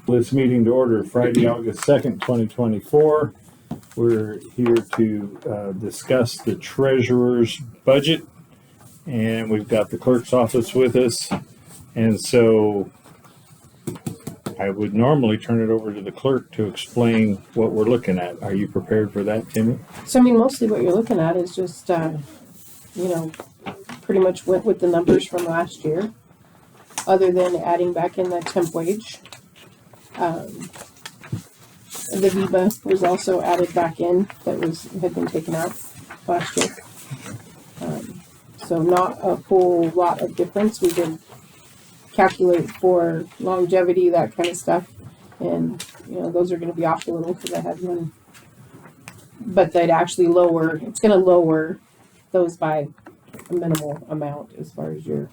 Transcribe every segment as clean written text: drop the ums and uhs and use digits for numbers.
This meeting to order Friday, August 2nd, 2024. We're here to discuss the treasurer's budget, and we've got the clerk's office with us. And so I would normally turn it over to the clerk to explain what we're looking at. Are you prepared for that, Timmy? So, I mean, mostly what you're looking at is just, pretty much went with the numbers from last year, other than adding back in the temp wage. The VIBA was also added back in, had been taken out last year. So not a whole lot of difference. We did calculate for longevity, that kind of stuff. And, those are going to be off a little because I had one. But they'd actually it's going to lower those by a minimal amount as far as your.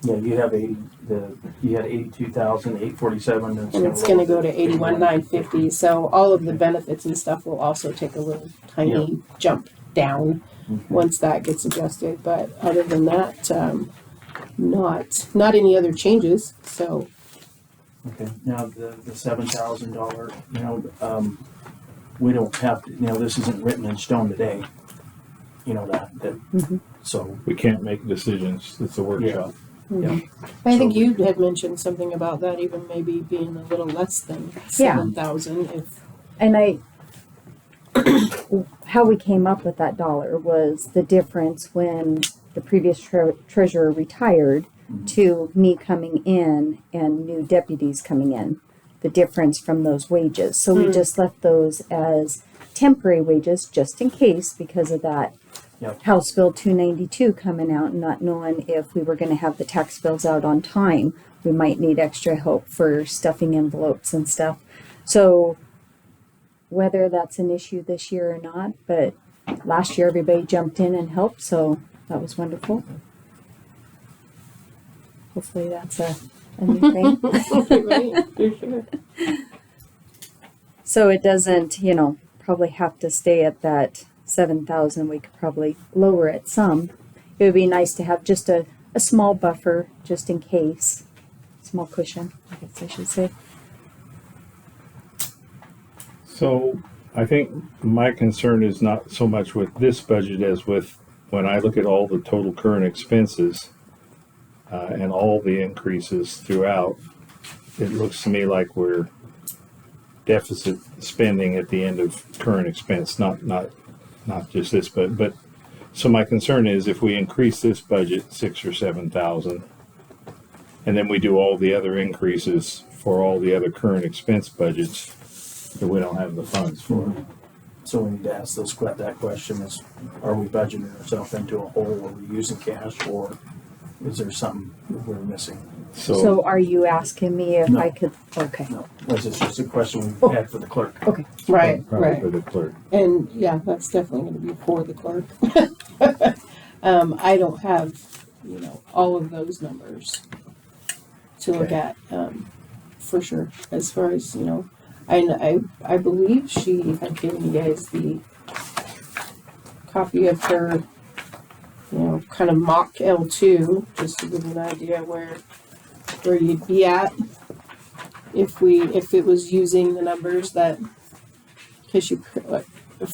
Yeah, you have you had 82,847, And it's going to go to 81,950. So all of the benefits and stuff will also take a little tiny jump down once that gets adjusted. But other than that, not any other changes. So. Okay. Now the $7,000, we don't have to. This isn't written in stone today. So We can't make decisions. It's a workshop. Yeah. I think you had mentioned something about that, even maybe being a little less than 7,000. And how we came up with that dollar was the difference when the previous treasurer retired to me coming in and new deputies coming in, the difference from those wages. So we just left those as temporary wages just in case because of that House Bill 292 coming out and not knowing if we were going to have the tax bills out on time. We might need extra help for stuffing envelopes and stuff. So whether that's an issue this year or not, but last year everybody jumped in and helped, so that was wonderful. Hopefully that's a new thing. Right, for sure. So it doesn't, probably have to stay at that 7,000. We could probably lower it some. It would be nice to have just a small buffer just in case. Small cushion, I guess I should say. So I think my concern is not so much with this budget as with when I look at all the total current expenses and all the increases throughout. It looks to me like we're deficit spending at the end of current expense, not just this, but so my concern is if we increase this budget 6,000 or 7,000, and then we do all the other increases for all the other current expense budgets that we don't have the funds for. So we need to ask that question: is are we budgeting ourselves into a hole? Are we using cash, or is there something that we're missing? So are you asking me if I could? Okay. No, this is just a question we had for the clerk. Okay. Right, Probably right. for the clerk. And that's definitely going to be for the clerk. I don't have, all of those numbers to look at, for sure. As far as, I believe she had given you guys the copy of her, kind of mock L2, just to give you an idea where you'd be at if it was using the numbers that, because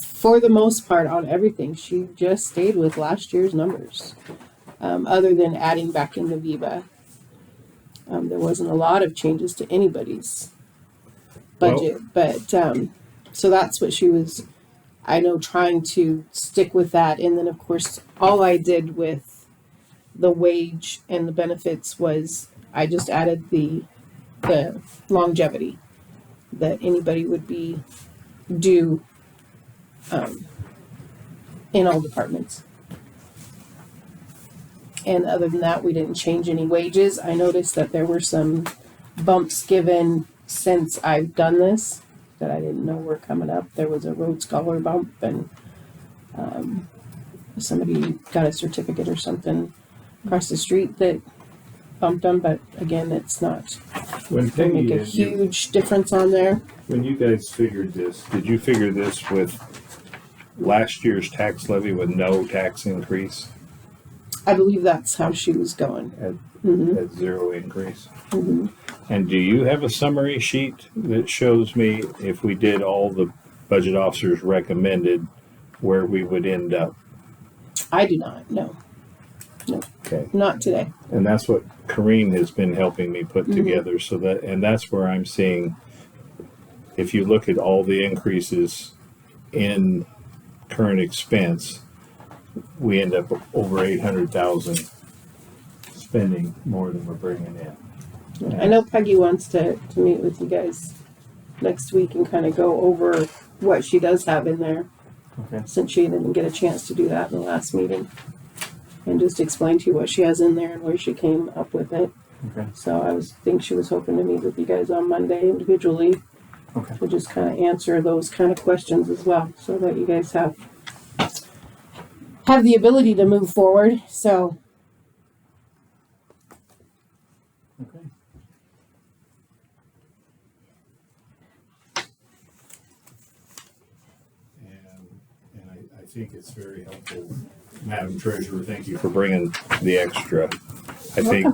for the most part on everything, she just stayed with last year's numbers, other than adding back in the VIBA. There wasn't a lot of changes to anybody's budget, but so that's what she was, I know, trying to stick with that. And then of course all I did with the wage and the benefits was I just added the longevity that anybody would be due in all departments. And other than that, we didn't change any wages. I noticed that there were some bumps given since I've done this that I didn't know were coming up. There was a Rhodes Scholar bump, and somebody got a certificate or something across the street that bumped them, but again, it's not When going to Peggy, make a huge difference on there. when you guys figured this, did you figure this with last year's tax levy with no tax increase? I believe that's how she was going. at, Mm-hmm. at zero increase. Mm-hmm. And do you have a summary sheet that shows me if we did all the budget officers recommended, where we would end up? I do not. No, Okay. not today. And that's what Corrine has been helping me put Mhm. together, so that, and that's where I'm seeing, if you look at all the increases in current expense, we end up over 800,000 spending more than we're bringing in. I know Peggy wants to meet with you guys next week and kind of go over what she does have in there, Okay. since she didn't get a chance to do that in the last meeting. And just explain to you what she has in there and where she came up with it. Okay. So think she was hoping to meet with you guys on Monday individually Okay. to just kind of answer those kind of questions as well, so that you guys have the ability to move forward. So Okay. And I think it's very helpful, Madam Treasurer, thank you for bringing the extra. I think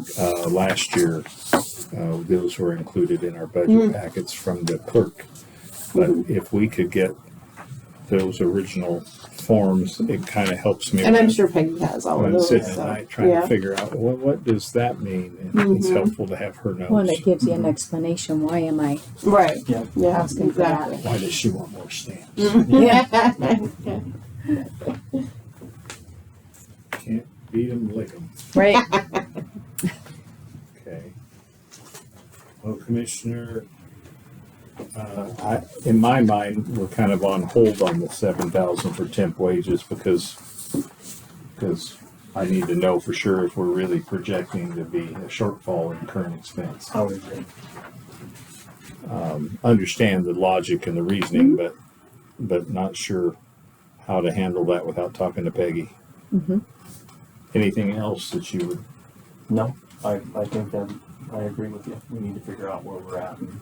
last year, those were included in our budget packets from the clerk. But if we could get those original forms, it kind of helps me. and I'm sure Peggy has all When of I'm those. sitting at So, night trying yeah. to figure out, well, what does that mean? And it's Mhm. helpful to have her notes. One that gives you an explanation, why am I Right. Yeah. Yeah. asking for that? Exactly. Why does she want more stamps? Yeah. Can't beat 'em, lick 'em. Right. Okay. Well, Commissioner, in my mind, we're kind of on hold on the 7,000 for temp wages because I need to know for sure if we're really projecting to be a shortfall in current expense. I would agree. Understand the logic and the reasoning, but not sure how to handle that without talking to Peggy. Mm-hmm. Anything else that you would? No, I think that I agree with you. We need to figure out where we're at and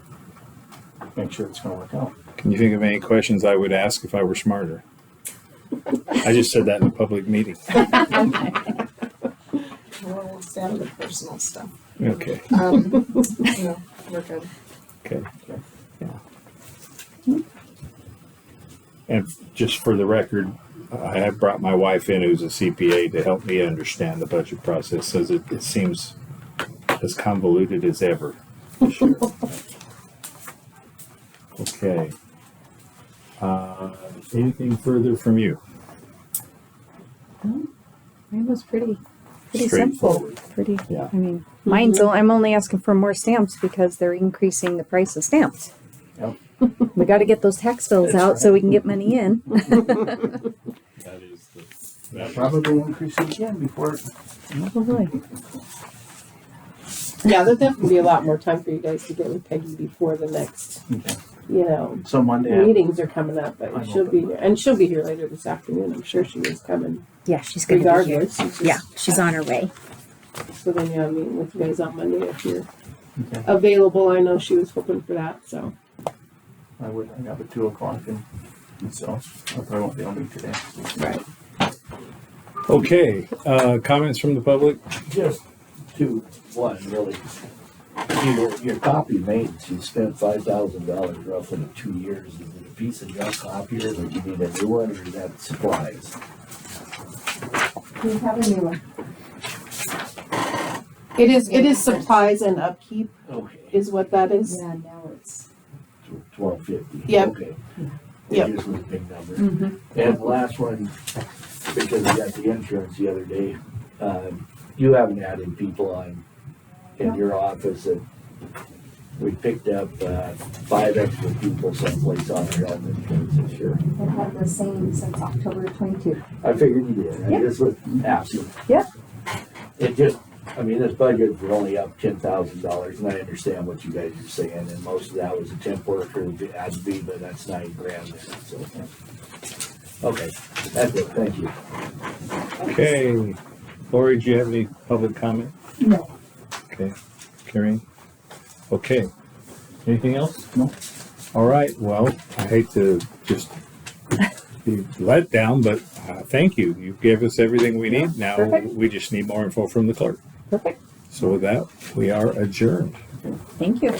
make sure it's gonna work out. Can you think of any questions I would ask if I were smarter? I just said that in a public meeting. We'll stand the personal stuff. Okay. No, we're good. Okay. Yeah. And just for the record, I have brought my wife in, who's a CPA, to help me understand the budget process. Says it seems as convoluted as ever this year. Okay. Anything further from you? Mine was pretty simple. Straightforward. Pretty, Yeah. I mean, I'm only asking for more stamps because they're increasing the price of stamps. Yep. We gotta get those tax bills That's out so we can get money in. That is That probably increase it again before. Probably. Yeah, there'll definitely be a lot more time for you guys to get with Peggy before the next, Okay. So Monday. meetings are coming up, but I'm she'll be open. here, and she'll be here later this afternoon. I'm sure she is coming Yeah, she's gonna be here. regardless. It's just- Yeah, she's on her way. So then, yeah, I'm meeting with you guys on Monday if you're Okay. available. I know she was hoping for that, so. I got the 2:00 and so I probably won't be able to meet today. Right. Okay. Comments from the public? Just two, one really. Your copy maintenance, you spent $5,000 roughly in 2 years. Is it a piece of junk copier that you need a new one, or is that supplies? We have a new one. It is supplies and upkeep Okay, is what that is. Yeah, now it's. 1250. Yep. Okay. Yep. It just was a big number. Mm-hmm. And the last one, because we got the insurance the other day, you haven't added people on in your office that we picked up 5 extra people someplace on our health insurance this year. I've had the same since October 22. I figured you did. I Yep. just was asking. Yep. It just, I mean, this budget was only up $10,000, and I understand what you guys are saying, and most of that was a temp worker, at Viva, that's $9,000 there, so. Okay, that's it, thank you. Okay. Lori, do you have any public comment? No. Okay. Carrie? Okay. Anything else? No. All right. Well, I hate to just be let down, but thank you. You gave us everything we need. Now perfect. we just need more info from the clerk. Perfect. So with that, we are adjourned. Thank you.